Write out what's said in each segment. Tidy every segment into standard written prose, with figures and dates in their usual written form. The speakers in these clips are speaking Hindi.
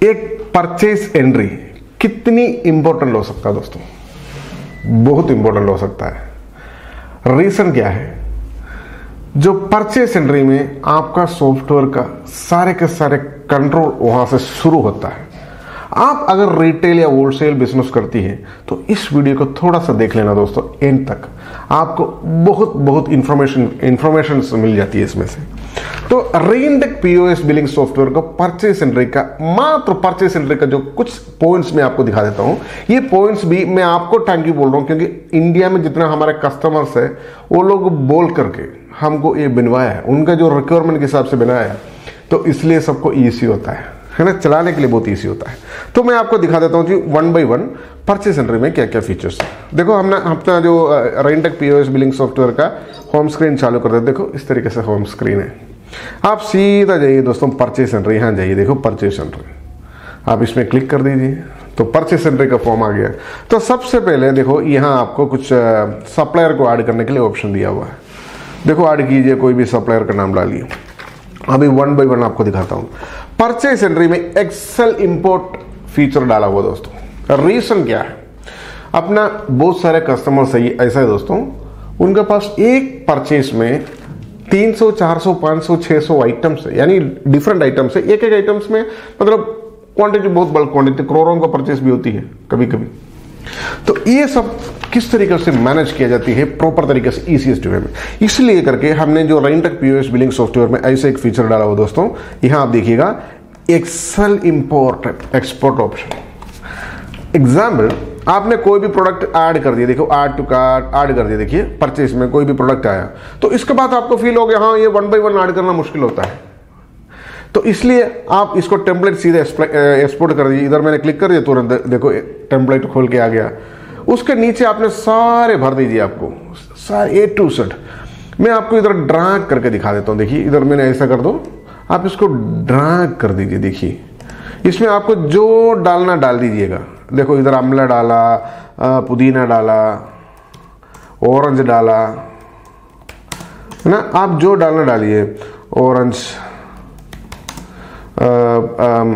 एक परचेज एंट्री कितनी इंपॉर्टेंट हो सकता है दोस्तों, बहुत इंपॉर्टेंट हो सकता है। रीजन क्या है, जो परचेज एंट्री में आपका सॉफ्टवेयर का सारे के सारे कंट्रोल वहां से शुरू होता है। आप अगर रिटेल या होलसेल बिजनेस करती है तो इस वीडियो को थोड़ा सा देख लेना दोस्तों, एंड तक आपको बहुत इंफॉर्मेशन मिल जाती है इसमें से। तो रेनटेक पीओएस बिलिंग सॉफ्टवेयर का परचेस एंट्री का, मात्र परचेस एंट्री का जो कुछ पॉइंट्स मैं आपको दिखा देता हूं। ये पॉइंट्स भी मैं आपको थैंक यू बोल रहा हूं, क्योंकि इंडिया में जितना हमारे कस्टमर्स है वो लोग बोल करके हमको ये बनवाया है, उनका जो रिक्वायरमेंट के हिसाब से बनाया है, तो इसलिए सबको ईजी होता है ना, चलाने के लिए बहुत ईजी होता है। तो मैं आपको दिखा देता हूं जी 1 by 1 परचेस एंट्री में क्या क्या फीचर्स है। देखो हमने अपना जो रेनटेक पीओएस बिलिंग सॉफ्टवेयर का होम स्क्रीन चालू कर दिया। देखो इस तरीके से होम स्क्रीन है। आप सीधा जाइए दोस्तों परचेस एंट्री, यहां जाइए, देखो परचेस एंट्री, आप इसमें क्लिक कर दीजिए तो परचेस एंट्री का फॉर्म आ गया। तो सबसे पहले देखो यहां आपको कुछ सप्लायर को ऐड करने के लिए ऑप्शन दिया हुआ है। देखो ऐड कीजिए, कोई भी सप्लायर का नाम डालिए। अभी 1 by 1 आपको दिखाता हूं। परचेस एंट्री में एक्सेल इंपोर्ट फीचर डाला हुआ दोस्तों। रीजन क्या है, अपना बहुत सारे कस्टमर्स ऐसा है दोस्तों, उनके पास एक परचेस में 300, 400, 500, 600 आइटम्स है, यानी डिफरेंट आइटम्स है। एक आइटम्स में मतलब क्वांटिटी बहुत बल्क क्वांटिटी, करोड़ों का परचेस भी होती है कभी कभी। तो ये सब किस तरीके से मैनेज किया जाती है प्रॉपर तरीके से ईसीएस वे में, इसलिए करके हमने जो रेनटेक पीओएस बिलिंग सॉफ्टवेयर में ऐसे एक फीचर डाला हुआ दोस्तों। यहां आप देखिएगा excel import export option. Example, आपने कोई भी प्रोडक्ट ऐड कर दिया, देखो ऐड टू कार्ट ऐड कर दिया, देखिए परचेस में कोई भी प्रोडक्ट आया, तो इसके बाद आपको फील हो गया हाँ ये 1 by 1 ऐड करना मुश्किल होता है, तो इसलिए आप इसको टेम्पलेट सीधे एक्सपोर्ट कर दीजिए। इधर मैंने क्लिक कर दिया, तुरंत देखो टेम्पलेट खोल के आ गया। उसके नीचे आपने सारे भर दीजिए, आपको सारे A to Z। मैं आपको इधर ड्रैग करके दिखा देता हूं। देखिए इधर मैंने ऐसा कर दो, आप इसको ड्रैग कर दीजिए। देखिए इसमें आपको जो डालना डाल दीजिएगा। देखो इधर आंवला डाला, पुदीना डाला, ऑरेंज डाला, है ना, आप जो डालना डालिए, ऑरेंज,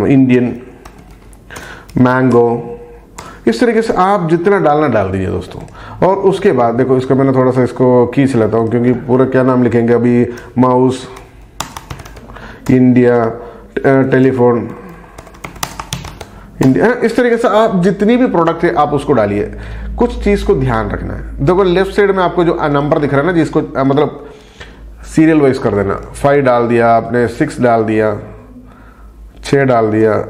इंडियन, मैंगो, इस तरीके से आप जितना डालना डाल दीजिए दोस्तों। और उसके बाद देखो इसका मैंने थोड़ा सा इसको खींच लेता हूं, क्योंकि पूरा क्या नाम लिखेंगे अभी, माउस, इंडिया, टेलीफोन, इंडिया, इस तरीके से आप जितनी भी प्रोडक्ट है आप उसको डालिए। कुछ चीज को ध्यान रखना है, देखो लेफ्ट साइड में आपको जो नंबर दिख रहा है ना, जिसको मतलब सीरियल वाइज कर देना। 5 डाल दिया आपने, 6 डाल दिया, 6 डाल दिया,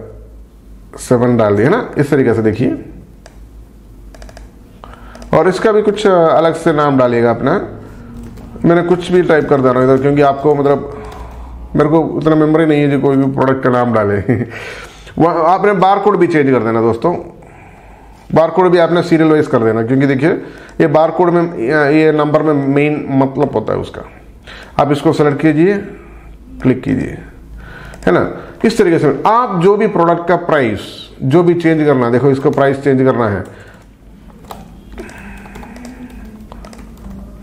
7 डाल दिया ना, इस तरीके से देखिए। और इसका भी कुछ अलग से नाम डालिएगा अपना। मैंने कुछ भी टाइप कर दे रहा हूँ इधर, क्योंकि आपको मतलब मेरे को उतना मेमोरी नहीं है जो कोई भी प्रोडक्ट का नाम डाले। आपने बार कोड भी चेंज कर देना दोस्तों, बार कोड भी आपने सीरियल वाइज कर देना, क्योंकि देखिए ये बार कोड में ये नंबर में मेन मतलब होता है उसका। आप इसको सेलेक्ट कीजिए, क्लिक कीजिए, है ना। इस तरीके से आप जो भी प्रोडक्ट का प्राइस जो भी चेंज करना है, देखो इसको प्राइस चेंज करना है,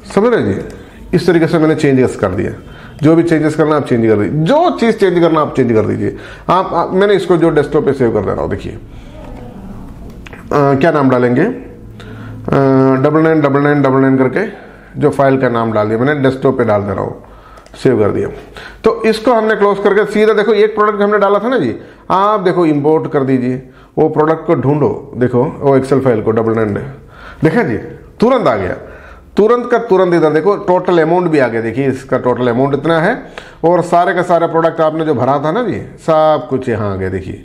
समझ रहे जी। इस तरीके से मैंने चेंजेस कर दिया, जो भी चेंजेस करना आप चेंज कर दीजिए, जो चीज चेंज करना आप चेंज कर दीजिए। आप मैंने इसको जो डेस्कटॉप पे सेव कर दे रहा हूं, देखिए क्या नाम डालेंगे, 999999 करके जो फाइल का नाम डाल दिया मैंने, डेस्कटॉप पे डाल दे रहा हूं, सेव कर दिया। तो इसको हमने क्लोज करके सीधा देखो एक प्रोडक्ट हमने डाला था ना जी, आप देखो इंपोर्ट कर दीजिए, वो प्रोडक्ट को ढूंढो, देखो वो एक्सेल फाइल को 99 देखा जी, तुरंत आ गया, तुरंत का तुरंत। इधर देखो टोटल अमाउंट भी आ गया, देखिए इसका टोटल अमाउंट इतना है, और सारे का सारा प्रोडक्ट आपने जो भरा था ना जी, सब कुछ यहाँ आ गया, देखिए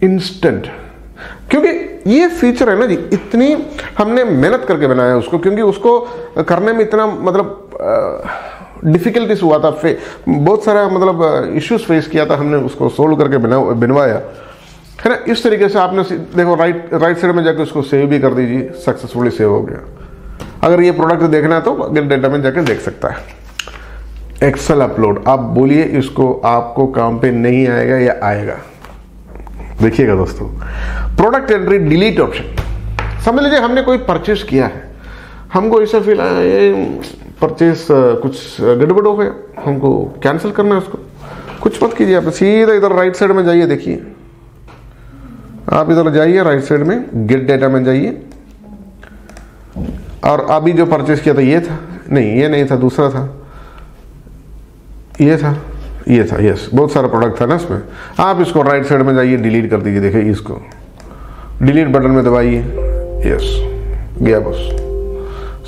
इंस्टेंट। क्योंकि ये फीचर है ना जी, इतनी हमने मेहनत करके बनाया उसको, क्योंकि उसको करने में इतना मतलब डिफिकल्टीज हुआ था, बहुत सारा मतलब इश्यूज फेस किया था, हमने उसको सोल्व करके बनवाया, है ना। इस तरीके से आपने देखो राइट साइड में जाकर उसको सेव भी कर दीजिए, सक्सेसफुली सेव हो गया। अगर ये प्रोडक्ट देखना है तो अगर डेटा में जाकर देख सकता है। एक्सेल अपलोड, आप बोलिए इसको आपको काम पे नहीं आएगा या आएगा, देखिएगा दोस्तों। प्रोडक्ट एंट्री डिलीट ऑप्शन, समझ लीजिए हमने कोई परचेस किया है, हमको ऐसा फील आया ये परचेस कुछ गड़बड़ हो गया, हमको कैंसिल करना है उसको, कुछ मत कीजिए, आप सीधा इधर राइट साइड में जाइए, देखिए आप इधर जाइए राइट साइड में, गेट डेटा में जाइए, और अभी जो परचेस किया था ये था, नहीं ये नहीं था, दूसरा था, ये था, ये था, यस, बहुत सारा प्रोडक्ट था ना इसमें। आप इसको राइट साइड में जाइए, डिलीट कर दीजिए, देखिए इसको डिलीट बटन में दबाइए, यस गया बस,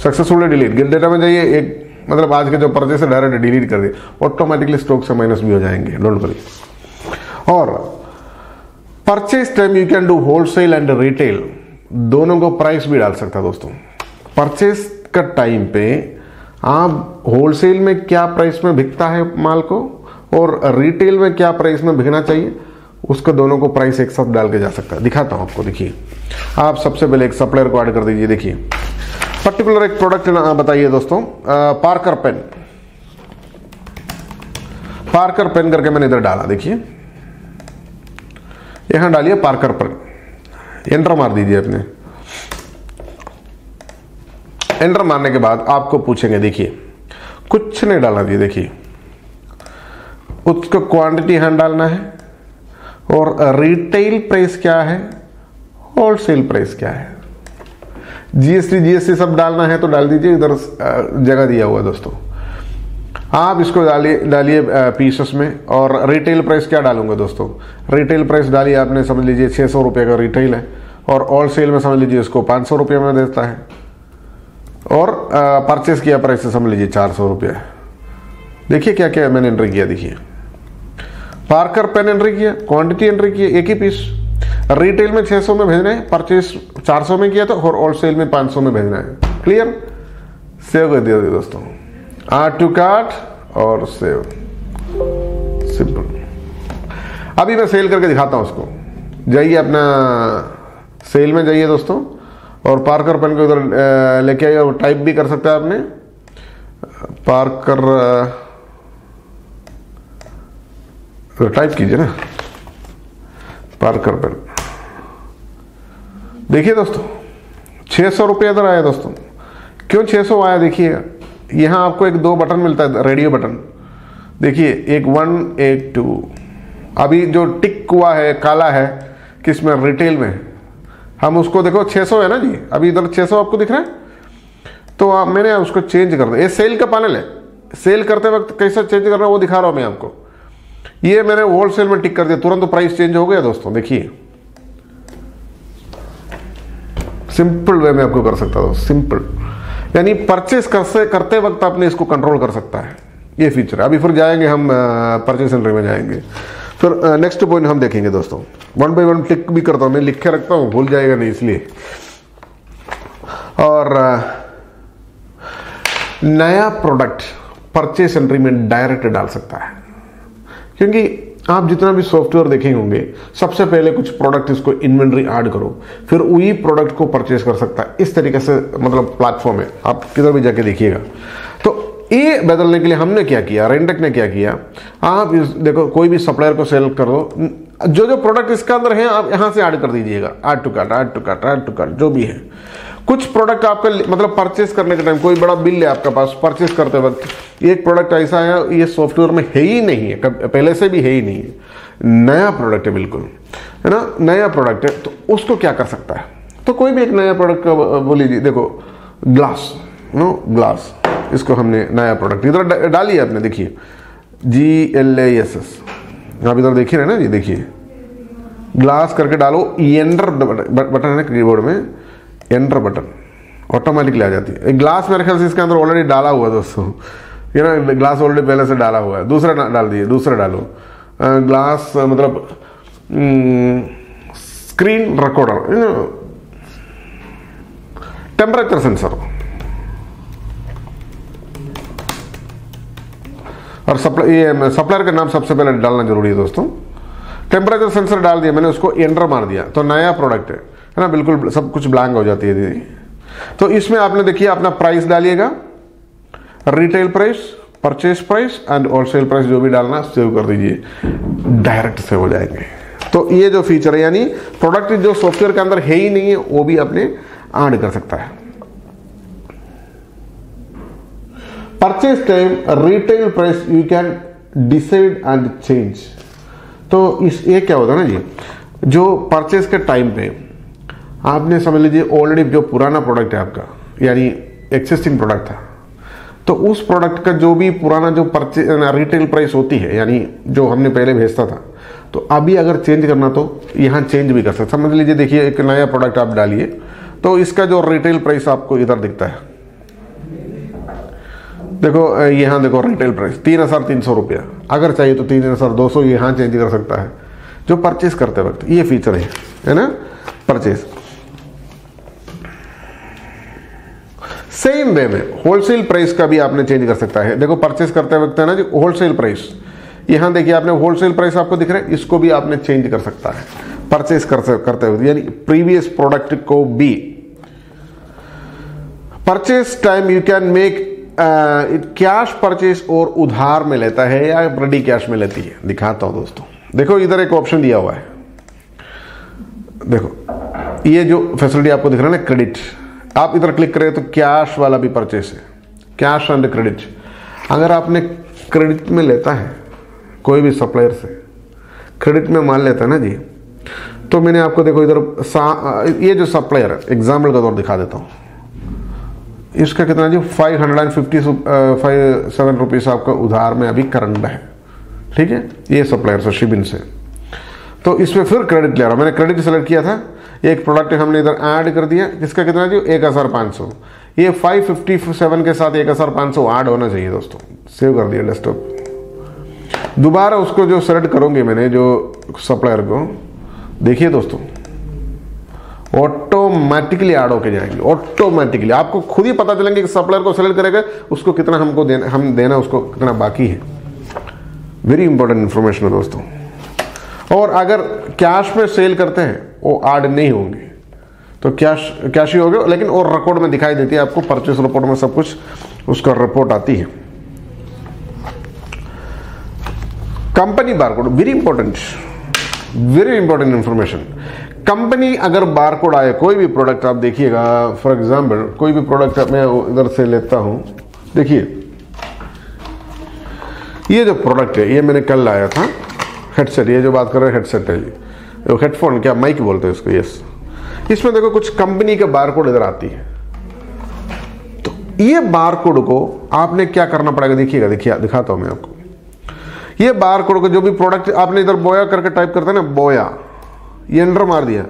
सक्सेसफुली डिलीट। गेट डेटा में जाइए, एक मतलब आज के जो परचेस है डायरेक्ट डिलीट कर दिए, ऑटोमेटिकली स्टॉक से माइनस भी हो जाएंगे, डोंट वरी। और purchase time you can do wholesale and retail, दोनों को प्राइस भी डाल सकता है दोस्तों। परचेस का टाइम पे आप होलसेल में क्या प्राइस में बिकता है माल को और रिटेल में क्या प्राइस में बिकना चाहिए, उसको दोनों को प्राइस एक साथ डाल के जा सकता है। दिखाता हूं आपको, देखिए आप सबसे पहले एक सप्लायर को ऐड कर दीजिए। देखिए पर्टिकुलर एक प्रोडक्ट बताइए दोस्तों, पार्कर पेन, पार्कर पेन करके मैंने इधर डाला, देखिए यहां डालिए पार्कर पेन, एंटर मार दीजिए अपने। एंटर मारने के बाद आपको पूछेंगे, देखिए कुछ नहीं डालना चाहिए, देखिए उसको क्वांटिटी यहां डालना है और रिटेल प्राइस क्या है, होलसेल प्राइस क्या है, जीएसटी सब डालना है तो डाल दीजिए, इधर जगह दिया हुआ है दोस्तों। आप इसको डालिए पीसेस में। और रिटेल प्राइस क्या डालूंगा दोस्तों, रिटेल प्राइस डालिए आपने, समझ लीजिए 600 रुपये का रिटेल है और होलसेल में समझ लीजिए इसको 500 रुपये में देता है, और परचेस किया प्राइस से समझ लीजिए 400 रुपये। देखिए क्या क्या मैंने एंट्री किया, देखिए पार्कर पेन एंट्री किया, क्वांटिटी एंट्री की एक ही पीस, रिटेल में 600 में भेजना है, परचेस 400 में किया था और होलसेल में 500 में भेजना है। क्लियर, सेव कर दिया दोस्तों, ऐड टू कार्ट और सेव, सिंपल। अभी मैं सेल करके दिखाता हूं उसको। जाइए अपना सेल में जाइए दोस्तों, और पार्कर पेन को इधर लेके आइए, और टाइप भी कर सकते हैं आपने, पार्कर टाइप कीजिए ना, पार्कर पेन। देखिए दोस्तों 600 रुपये इधर आया दोस्तों। क्यों 600 आया, देखिए यहां आपको एक 2 बटन मिलता है, रेडियो बटन, देखिए एक 1 एक 2। अभी जो टिक हुआ है काला है किसमें, रिटेल में, हम उसको देखो 600 है ना जी, अभी इधर 600 आपको दिख रहा है, तो मैंने उसको चेंज कर दिया। ये सेल का पैनल है, सेल करते वक्त कैसा चेंज करना है वो दिखा रहा हूं मैं आपको। ये मैंने होलसेल में टिक कर दिया, तुरंत तो प्राइस चेंज हो गया दोस्तों। देखिए सिंपल वे में आपको कर सकता हूं, सिंपल, यानी परचेस करते वक्त आपने इसको कंट्रोल कर सकता है, ये फीचर है। अभी फिर जाएंगे हम परचेस एंट्री में जाएंगे, फिर नेक्स्ट पॉइंट हम देखेंगे दोस्तों। 1 बाय 1 टिक भी करता हूं मैं, लिख के रखता हूं, भूल जाएगा नहीं इसलिए। और नया प्रोडक्ट परचेस एंट्री में डायरेक्ट डाल सकता है, क्योंकि आप जितना भी सॉफ्टवेयर देखे होंगे सबसे पहले कुछ प्रोडक्ट इसको इन्वेंटरी ऐड करो, फिर वही प्रोडक्ट को परचेस कर सकता है। इस तरीके से मतलब प्लेटफॉर्म है, आप किधर भी जाके देखिएगा। तो ये बदलने के लिए हमने क्या किया, रेंटेक ने क्या किया, आप देखो कोई भी सप्लायर को सेल करो, जो जो प्रोडक्ट इसके अंदर है आप यहां से ऐड कर दीजिएगा, add to cart, add to cart, add to cart, जो भी है। कुछ प्रोडक्ट आपका मतलब परचेस करने के टाइम कोई बड़ा बिल है आपका पास, परचेस करते वक्त एक प्रोडक्ट ऐसा है ये सॉफ्टवेयर में है ही नहीं है, पहले से भी है ही नहीं है, नया प्रोडक्ट है बिल्कुल, है ना, नया प्रोडक्ट है, तो उसको क्या कर सकता है। तो कोई भी एक नया प्रोडक्ट का बोल लीजिए, देखो ग्लास, नो ग्लास, इसको हमने नया प्रोडक्ट इधर डाली है आपने, देखिए GLASS, आप इधर देखिए ना जी, देखिए ग्लास करके डालो, एंटर बटन है ना कीबोर्ड में, एंटर बटन ऑटोमेटिकली आ जाती है। एक ग्लास मेरे ख्याल से इसके अंदर ऑलरेडी डाला हुआ है दोस्तों, ये ना ग्लास ऑलरेडी पहले से डाला हुआ है, दूसरा डाल दिए, दूसरा डालो ग्लास, मतलब स्क्रीन रिकॉर्डर, टेम्परेचर सेंसर, और सप्लायर का नाम सबसे पहले डालना जरूरी है दोस्तों। टेम्परेचर सेंसर डाल दिया मैंने, उसको एंटर मार दिया, तो नया प्रोडक्ट है ना, बिल्कुल सब कुछ ब्लैंक हो जाती है दीदी। तो इसमें आपने देखिए अपना प्राइस डालिएगा, retail price, purchase price and wholesale price जो भी डालना सेव कर दीजिए, डायरेक्ट सेव हो जाएंगे। तो ये जो फीचर है, यानी प्रोडक्ट जो सॉफ्टवेयर के अंदर है ही नहीं है वो भी अपने ऐड कर सकता है। Purchase time retail price you can decide and change. तो इस ये क्या होता है ना जी, जो परचेज के टाइम पे आपने समझ लीजिए ऑलरेडी जो पुराना प्रोडक्ट है आपका, यानी एक्सिस्टिंग प्रोडक्ट था, तो उस प्रोडक्ट का जो भी पुराना जो परचेज रिटेल प्राइस होती है, यानी जो हमने पहले भेजता था, तो अभी अगर चेंज करना तो यहाँ चेंज भी कर सकते। समझ लीजिए, देखिए एक नया प्रोडक्ट आप डालिए तो इसका जो रिटेल प्राइस आपको इधर दिखता है, देखो यहाँ देखो रिटेल प्राइस 3,300 रुपया। अगर चाहिए तो 3,200 यहाँ चेंज कर सकता है जो परचेज करते वक्त। ये फीचर है ना परचेज। सेम वे में होलसेल प्राइस का भी आपने चेंज कर सकता है। देखो परचेज करते वक्त है ना जी, होलसेल प्राइस, यहां देखिए आपने होलसेल प्राइस आपको दिख रहा है, इसको भी आपने चेंज कर सकता है परचेज करते वक्त, यानी प्रीवियस प्रोडक्ट को भी। Purchase time you can make cash purchase और उधार में लेता है या रेडी कैश में लेती है, दिखाता हूं दोस्तों। देखो इधर एक ऑप्शन दिया हुआ है, देखो ये जो फैसिलिटी आपको दिख रहा है ना क्रेडिट, आप इधर क्लिक करें तो कैश वाला भी परचेस है, कैश एंड क्रेडिट। अगर आपने क्रेडिट में लेता है कोई भी सप्लायर से, क्रेडिट में माल लेता है ना जी, तो मैंने आपको देखो इधर ये जो सप्लायर है एग्जाम्पल का तौर दिखा देता हूं, इसका कितना जी 557 रुपीज आपका उधार में अभी करंट है, ठीक है, ये सप्लायर से शिबिन से। तो इसमें फिर क्रेडिट ले रहा हूं, मैंने क्रेडिट सेलेक्ट किया था, एक प्रोडक्ट हमने इधर ऐड कर दिया, किसका कितना जी 1,500, ये 557 के साथ 1,500 ऐड होना चाहिए दोस्तों। सेव कर दिया डेस्कटॉप, दोबारा उसको जो सेलेक्ट करोगे मैंने जो सप्लायर को, देखिए दोस्तों ऑटोमेटिकली ऐड होके जाएंगे, ऑटोमेटिकली आपको खुद ही पता चलेंगे कि सप्लायर को सेलेक्ट करेगा उसको कितना हमको देना, हम देना उसको कितना बाकी है। वेरी इंपॉर्टेंट इंफॉर्मेशन है दोस्तों। और अगर कैश में सेल करते हैं वो ऐड नहीं होंगे, तो कैश ही होगा, लेकिन और रिकॉर्ड में दिखाई देती है आपको, परचेस रिपोर्ट में सब कुछ उसका रिपोर्ट आती है। Company barcode very important information. Company अगर बारकोड आए कोई भी प्रोडक्ट, आप देखिएगा फॉर एग्जांपल कोई भी प्रोडक्ट मैं इधर से लेता हूं, देखिए ये जो प्रोडक्ट है ये मैंने कल लाया था, हेडसेट, ये जो बात कर रहे हैं हेडसेट है, ये हेडफोन क्या माइक बोलते हैं इसको, यस। इसमें देखो कुछ कंपनी के बारकोड इधर आती है, तो ये बारकोड को आपने क्या करना पड़ेगा, देखिएगा, दिखाता हूं मैं आपको। ये बारकोड को जो भी प्रोडक्ट आपने इधर बोया करके टाइप करते हैं ना, बोया, ये एंटर मार दिया,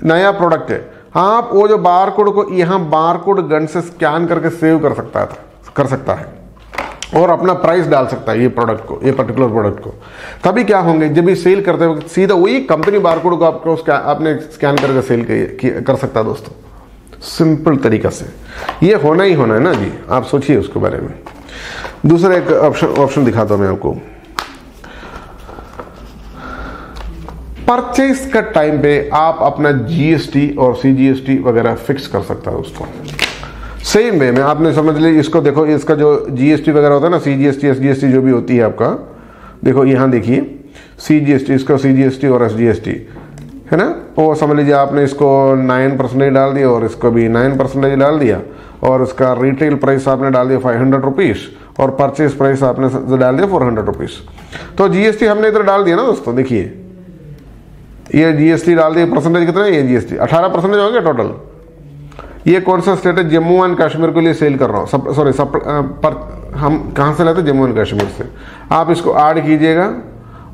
नया प्रोडक्ट है, आप वो जो बारकोड को यहां बारकोड गन से स्कैन करके सेव कर सकता है और अपना प्राइस डाल सकता है ये प्रोडक्ट को, ये पर्टिकुलर प्रोडक्ट को। तभी क्या होंगे, जब भी सेल करते वक्त सीधा वही कंपनी बारकोड को आपको आपने स्कैन करके सेल कर सकता है दोस्तों, सिंपल तरीका से। ये होना ही होना है ना जी, आप सोचिए उसके बारे में। दूसरा एक ऑप्शन दिखाता हूं मैं आपको, परचेज का टाइम पे आप अपना जीएसटी और सीजीएसटी वगैरह फिक्स कर सकता है दोस्तों। सेम वे में आपने समझ ली, इसको देखो, इसका जो जीएसटी वगैरह होता है ना, सीजीएसटी एसजीएसटी जो भी होती है आपका, देखो यहां देखिए सीजीएसटी, इसका सीजीएसटी और एसजीएसटी है ना, वो समझ लीजिए आपने इसको 9% डाल दिया और इसको भी 9% डाल दिया, और इसका रिटेल प्राइस आपने डाल दिया 500 रुपीज और परचेज प्राइस आपने डाल दिया 400 रुपीज। तो जीएसटी हमने इधर डाल दिया ना दोस्तों, देखिए ये जीएसटी डाल दिया, परसेंटेज कितना है, ये जीएसटी 18% हो गया टोटल। ये कौन सा स्टेट है, जम्मू एंड कश्मीर के लिए सेल कर रहा हूँ, सॉरी हम कहाँ से लाते हैं, जम्मू एंड कश्मीर से। आप इसको ऐड कीजिएगा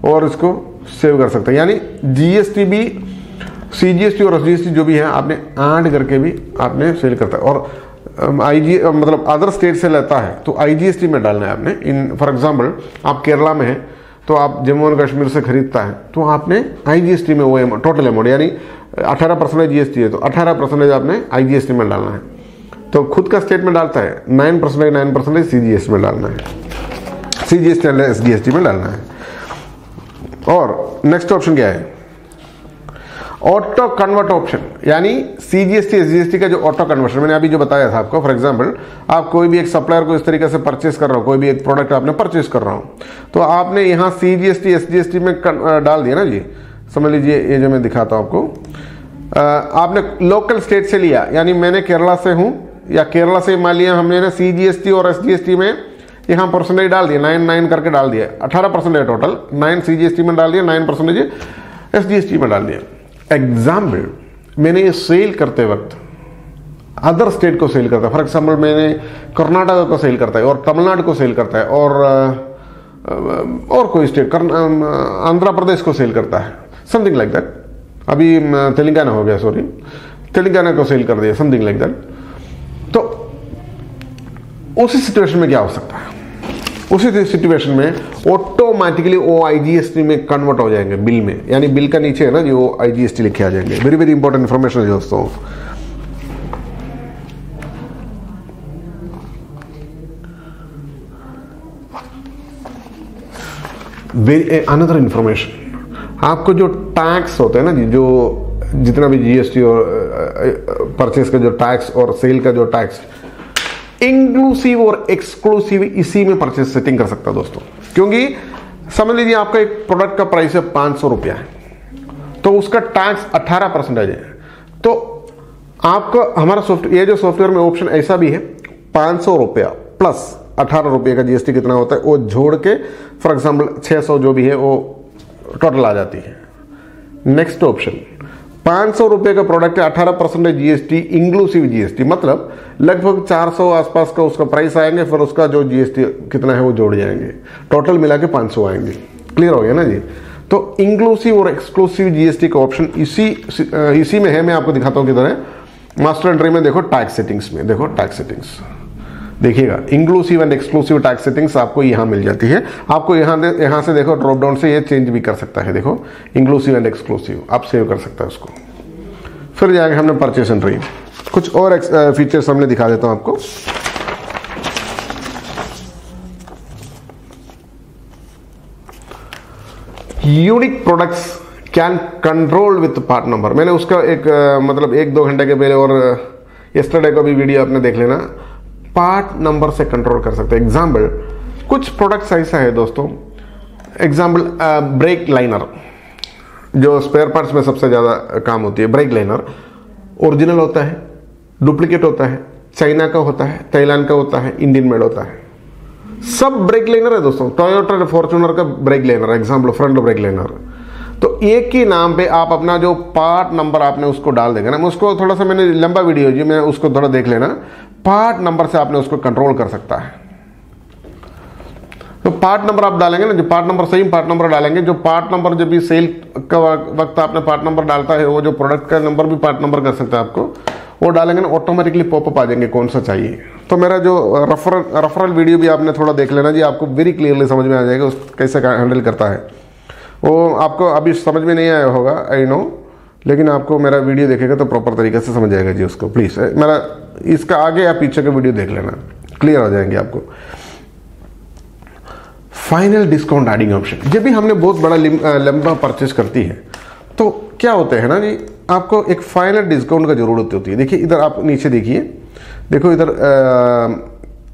और इसको सेव कर सकते हैं, यानी जीएसटी भी, सीजीएसटी और एसजीएसटी जो भी है आपने ऐड करके भी आपने सेल करता है। और आईजी मतलब अदर स्टेट से लेता है तो आईजीएसटी में डालना है आपने। इन फॉर एग्जांपल आप केरला में है तो आप जम्मू एंड कश्मीर से खरीदता है तो आपने आईजीएसटी में वो टोटल अमाउंट, यानी 18% जीएसटी है तो 18% आपने आईजीएसटी में डालना है। तो खुद का स्टेट में डालता है 9% सीजीएसटी में डालना है, सीजीएसटी एंड एसजीएसटी में डालना है। और नेक्स्ट ऑप्शन क्या है, ऑटो कन्वर्ट ऑप्शन, यानी सीजीएसटी एसजीएसटी का जो ऑटो कन्वर्शन मैंने अभी जो बताया था आपको। फॉर एग्जांपल आप कोई भी एक सप्लायर को इस तरीके से परचेस कर रहा हो, कोई भी एक प्रोडक्ट आपने परचेस कर रहा हो, तो आपने यहाँ सीजीएसटी एसजीएसटी में डाल दिया ना जी। समझ लीजिए ये जो मैं दिखाता हूँ आपको, आपने लोकल स्टेट से लिया, यानी मैंने केरला से हूँ या केरला से मान लिया हमने ना, सीजीएसटी और एसजीएसटी में यहाँ परसेंटेज डाल दिया, 9 करके डाल दिया, 18% टोटल, 9 सीजीएसटी में डाल दिया, 9% SGST में डाल दिया। एग्जाम्पल, मैंने ये सेल करते वक्त अदर स्टेट को सेल करता है, फॉर एग्जाम्पल मैंने कर्नाटक को सेल करता है और तमिलनाडु को सेल करता है और कोई स्टेट आंध्र प्रदेश को सेल करता है, समथिंग लाइक दैट। अभी तेलंगाना हो गया, सॉरी, तेलंगाना को सेल कर दिया, समथिंग लाइक दैट। तो उसी सिचुएशन में क्या हो सकता है, उसी सिचुएशन में ऑटोमेटिकली वो IGST में कन्वर्ट हो जाएंगे बिल में, यानी बिल का नीचे है ना जो IGST लिखे आ जाएंगे। वेरी वेरी इंपॉर्टेंट इंफॉर्मेशन है दोस्तों। अनदर इंफॉर्मेशन, आपको जो टैक्स होते हैं ना जी, जो जितना भी GST और परचेस का जो टैक्स और सेल का जो टैक्स, इंक्लूसिव और एक्सक्लूसिव इसी में परचेस सेटिंग कर सकता है दोस्तों। क्योंकि समझ लीजिए आपका एक प्रोडक्ट का प्राइस है 500 रुपया है, तो उसका टैक्स 18% है। तो आपका हमारा सॉफ्टवेयर, ये जो सॉफ्टवेयर में ऑप्शन ऐसा भी है, 500 रुपया प्लस 18 रुपये का GST कितना होता है वो जोड़ के, फॉर एग्जाम्पल 600 जो भी है वो टोटल आ जाती है। नेक्स्ट ऑप्शन, 500 रुपये का प्रोडक्ट है, 18% GST इंक्लूसिव GST, मतलब लगभग 400 आसपास का उसका प्राइस आएंगे, फिर उसका जो GST कितना है वो जोड़ जाएंगे, टोटल मिला के 500 आएंगे। क्लियर हो गया ना जी। तो इंक्लूसिव और एक्सक्लूसिव GST का ऑप्शन इसी में है। मैं आपको दिखाता हूँ किधर है, मास्टर एंट्री में देखो, टैक्स सेटिंग्स में देखो, टैक्स सेटिंग्स देखिएगा, inclusive and exclusive tax settings आपको यहां मिल जाती है। आपको यहां से देखो ड्रॉप डाउन से ये चेंज भी कर सकता है, देखो इंक्लूसिव एंड एक्सक्लूसिव आप सेव कर सकता है उसको। फिर जाएंगे हमने परचेस एंट्री, कुछ और फीचर्स हमने दिखा देता हूं आपको। Unique products can control with part number. मैंने उसका एक मतलब 1-2 घंटे के पहले और यस्टरडे को भी वीडियो आपने देख लेना, पार्ट नंबर से कंट्रोल कर सकते हैं। एग्जाम्पल, कुछ प्रोडक्ट्स ऐसा है दोस्तों, एग्जाम्पल ब्रेक लाइनर, जो स्पेयर पार्ट्स में सबसे ज्यादा काम होती है। ब्रेक लाइनर ओरिजिनल होता है, डुप्लीकेट होता है, चाइना का होता है, थाईलैंड का होता है, इंडियन मेड होता है, सब ब्रेक लाइनर है दोस्तों। टोयोटा फॉर्च्यूनर का brake liner, example front brake liner. तो एक ही नाम पे आप अपना जो पार्ट नंबर आपने उसको डाल देगा ना, उसको थोड़ा सा, मैंने लंबा वीडियो जी, मैं उसको थोड़ा देख लेना, पार्ट नंबर से आपने उसको कंट्रोल कर सकता है। तो पार्ट नंबर आप डालेंगे ना, जो पार्ट नंबर, सही पार्ट नंबर डालेंगे, जो पार्ट नंबर जब भी सेल का वक्त आपने पार्ट नंबर डालता है, वो जो प्रोडक्ट का नंबर भी पार्ट नंबर कर सकता है आपको, वो डालेंगे ना, ऑटोमेटिकली पॉपअप आ जाएंगे कौन सा चाहिए। तो मेरा जो रेफरल वीडियो भी आपने थोड़ा देख लेना जी, आपको वेरी क्लियरली समझ में आ जाएगा उस कैसे हैंडल करता है। वो आपको अभी समझ में नहीं आया होगा, आई नो, लेकिन आपको मेरा वीडियो देखेगा तो प्रॉपर तरीके से समझ जाएगा जी उसको। प्लीज मेरा इसका आगे या पीछे का वीडियो देख लेना, क्लियर हो जाएंगे आपको। फाइनल डिस्काउंट एडिंग ऑप्शन, जब भी हमने बहुत बड़ा लंबा परचेस करती है तो क्या होता है ना जी, आपको एक फाइनल डिस्काउंट का जरूरत होती है। देखिए इधर आप नीचे देखिए, देखो इधर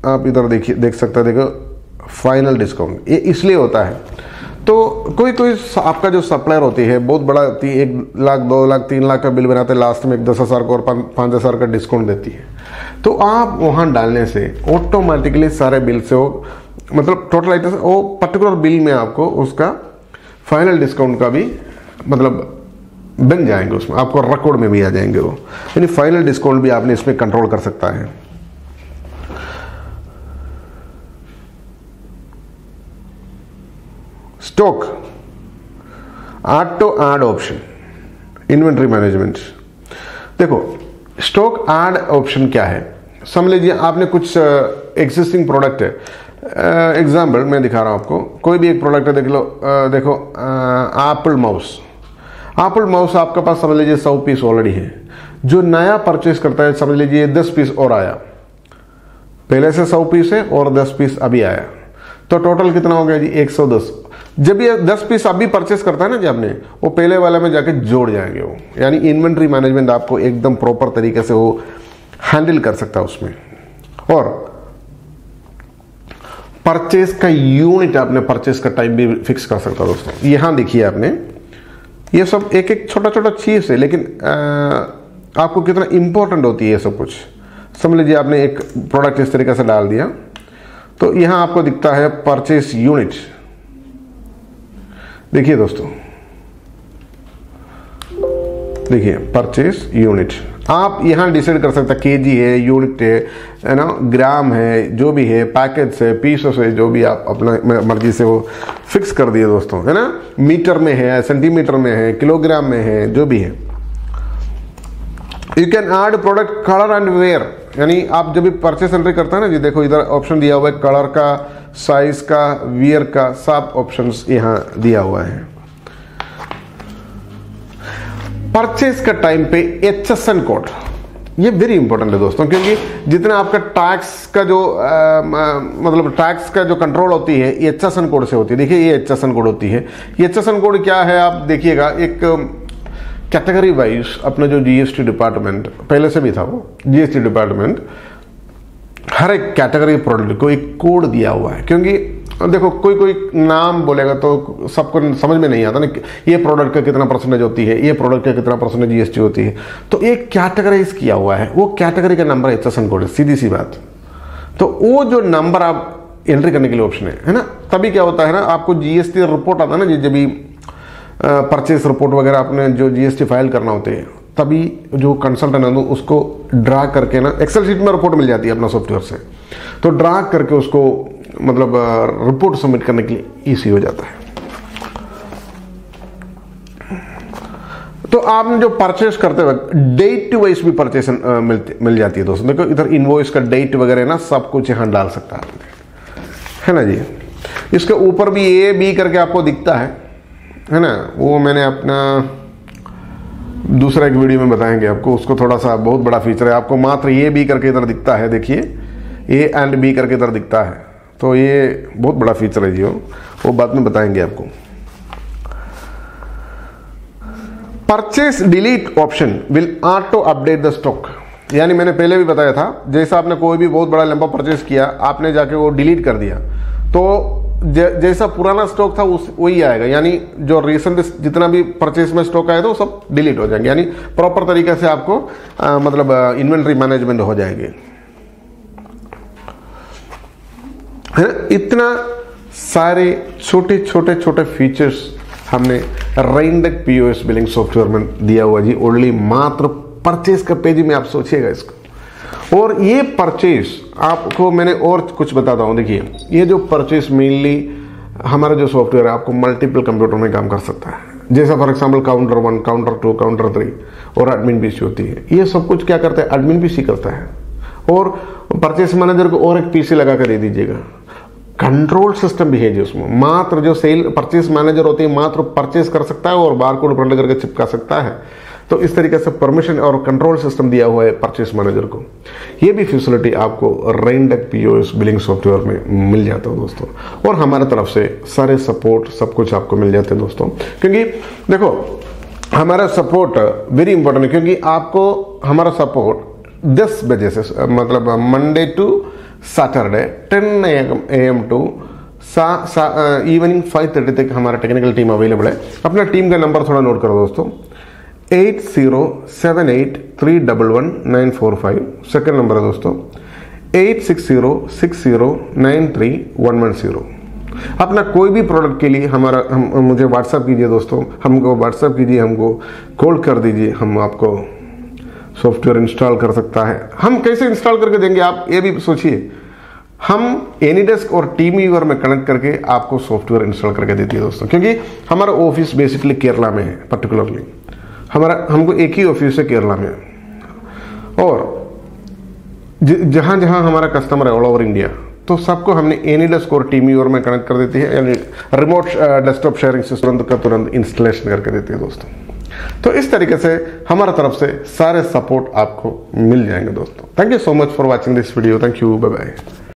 आप इधर देखिए, देख सकते हैं, देखो फाइनल डिस्काउंट। ये इसलिए होता है, तो कोई आपका जो सप्लायर होती है बहुत बड़ा होती है, 1 लाख 2 लाख 3 लाख का बिल बनाते हैं, लास्ट में 10,000 को और 5,000 का डिस्काउंट देती है। तो आप वहां डालने से ऑटोमेटिकली सारे बिल से वो, मतलब टोटल आइटम, वो पर्टिकुलर बिल में आपको उसका फाइनल डिस्काउंट का भी मतलब बन जाएंगे, उसमें आपको रिकॉर्ड में भी आ जाएंगे वो, यानी फाइनल डिस्काउंट भी आपने इसमें कंट्रोल कर सकता है। Stock auto add option, inventory management. देखो स्टॉक ऐड ऑप्शन क्या है, समझ लीजिए आपने कुछ एग्जिस्टिंग प्रोडक्ट है, एग्जाम्पल मैं दिखा रहा हूं आपको, कोई भी एक प्रोडक्ट है, देख लो, देखो एप्पल माउस। एप्पल माउस आपके पास समझ लीजिए 100 पीस ऑलरेडी है, जो नया परचेस करता है समझ लीजिए 10 पीस और आया, पहले से 100 पीस है और 10 पीस अभी आया, तो टोटल कितना हो गया जी 110। जब ये 10 पीस अभी परचेस करता है ना जी आपने, वो पहले वाले में जाके जोड़ जाएंगे वो, यानी इन्वेंट्री मैनेजमेंट आपको एकदम प्रॉपर तरीके से वो हैंडल कर सकता है उसमें। और परचेस का यूनिट आपने परचेस का टाइम भी फिक्स कर सकता है दोस्तों। यहां देखिए आपने, ये सब एक एक छोटा छोटा चीज है, लेकिन आपको कितना इंपॉर्टेंट होती है ये सब कुछ। समझ लीजिए आपने एक प्रोडक्ट इस तरीके से डाल दिया, तो यहां आपको दिखता है परचेस यूनिट। देखिए दोस्तों, देखिए परचेस यूनिट, आप यहाँ डिसाइड कर सकते हैं केजी है, यूनिट है ना, ग्राम है, जो भी है, पैकेट है, पीसेस है, जो भी आप अपना मर्जी से वो फिक्स कर दिए दोस्तों, है ना। मीटर में है, सेंटीमीटर में है, किलोग्राम में है, जो भी है। You can add product colour and wear, यानी आप जब भी परचेस एंट्री करते हैं ना जी, देखो इधर ऑप्शन दिया हुआ है कलर का, साइज का, वियर का, सब ऑप्शंस यहाँ दिया हुआ है। परचेस का टाइम पे HSN कोड, ये वेरी इंपॉर्टेंट है दोस्तों, क्योंकि जितना आपका टैक्स का जो मतलब टैक्स का जो कंट्रोल होती है ये HSN कोड से होती है। देखिए ये HSN कोड होती है। ये HSN कोड क्या है आप देखिएगा, एक कैटेगरी वाइज अपना जो GST डिपार्टमेंट पहले से भी था, वो GST डिपार्टमेंट हर एक कैटेगरी प्रोडक्ट को एक कोड दिया हुआ है। क्योंकि देखो कोई कोई नाम बोलेगा तो सबको समझ में नहीं आता ना, ये प्रोडक्ट का कितना परसेंटेज होती है, ये प्रोडक्ट का कितना परसेंटेज GST होती है, तो एक कैटेगराइज किया हुआ है, वो कैटेगरी का नंबर HSN कोड है, सीधी सी बात। तो वो जो नंबर आप एंट्री करने के लिए ऑप्शन है ना, तभी क्या होता है ना, आपको GST रिपोर्ट आता है ना, जब भी परचेस रिपोर्ट वगैरह आपने जो GST फाइल करना होते हैं, तभी जो कंसल्टेंट है उसको ड्रा करके ना एक्सेल शीट में रिपोर्ट मिल जाती है अपना सॉफ्टवेयर से, तो ड्रा करके उसको मतलब रिपोर्ट सबमिट करने के लिए ईजी हो जाता है। तो आपने जो परचेस करते वक्त डेट वाइज भी परचेस मिल जाती है दोस्तों। देखो इधर इनवॉइस का डेट वगैरह ना सब कुछ यहां डाल सकता है ना जी। इसके ऊपर भी A-B करके आपको दिखता है ना, वो मैंने अपना दूसरा एक वीडियो में बताएंगे आपको, उसको थोड़ा सा बहुत बड़ा फीचर है। आपको मात्र A-B करके इधर दिखता है, देखिए A एंड B करके इधर दिखता है, तो ये बहुत बड़ा फीचर है जी, वो बाद में बताएंगे आपको। Purchase delete option will auto update the stock, यानी मैंने पहले भी बताया था, जैसा आपने कोई भी बहुत बड़ा लंबा परचेस किया, आपने जाके वो डिलीट कर दिया, तो जैसा पुराना स्टॉक था वही आएगा, यानी जो रिसेंट जितना भी परचेस में स्टॉक आया था वो सब डिलीट हो जाएंगे, यानी प्रॉपर तरीके से आपको मतलब इन्वेंट्री मैनेजमेंट हो जाएगी, है ना। इतना सारे छोटे छोटे छोटे फीचर्स हमने रेनडेक POS बिलिंग सॉफ्टवेयर में दिया हुआ जी, ओनली मात्र परचेस का पेज में। आप सोचिएगा इसको, और ये परचेस आपको मैंने और कुछ बताता हूं। देखिए ये जो परचेस मेनली हमारा जो सॉफ्टवेयर है आपको मल्टीपल कंप्यूटर में काम कर सकता है, जैसा for example counter 1, counter 2, counter 3 और एडमिन PC होती है। ये सब कुछ क्या करता है, एडमिन PC करता है, और परचेस मैनेजर को और एक PC लगा कर दे दीजिएगा। कंट्रोल सिस्टम भी है जी उसमें, मात्र जो सेल परचेस मैनेजर होती है मात्र परचेस कर सकता है और बारकोड प्रिंट करके चिपका सकता है। तो इस तरीके से परमिशन और कंट्रोल सिस्टम दिया हुआ है परचेस मैनेजर को। ये भी फैसिलिटी आपको रेनडेक POS बिलिंग सॉफ्टवेयर में मिल जाता है दोस्तों, और हमारे तरफ से सारे सपोर्ट सब कुछ आपको मिल जाते हैं दोस्तों। क्योंकि देखो हमारा सपोर्ट वेरी इंपॉर्टेंट है, क्योंकि आपको हमारा सपोर्ट 10 बजे से मतलब Monday to Saturday 10 AM to evening 5:30 तक हमारा टेक्निकल टीम अवेलेबल है। अपना टीम का नंबर थोड़ा नोट करो दोस्तों, 8078311945 सेकंड नंबर है दोस्तों, 8606093110। अपना कोई भी प्रोडक्ट के लिए मुझे व्हाट्सएप कीजिए दोस्तों, हमको व्हाट्सएप कीजिए, हमको कॉल कर दीजिए, हम आपको सॉफ्टवेयर इंस्टॉल कर सकता है। हम कैसे इंस्टॉल करके देंगे आप ये भी सोचिए, हम एनीडेस्क और टीम व्यूअर में कनेक्ट करके आपको सॉफ्टवेयर इंस्टॉल करके देती है दोस्तों। क्योंकि हमारा ऑफिस बेसिकली केरला में है, पर्टिकुलरली हमको एक ही ऑफिस है केरला में, और जहां जहां हमारा कस्टमर है ऑल ओवर इंडिया, तो सबको हमने एनीडेस्क और टीम व्यूअर में कनेक्ट कर देती है, यानी रिमोट डेस्कटॉप शेयरिंग से तुरंत इंस्टॉलेशन करके देती है दोस्तों। तो इस तरीके से हमारा तरफ से सारे सपोर्ट आपको मिल जाएंगे दोस्तों। Thank you so much for watching this video. Thank you, bye bye.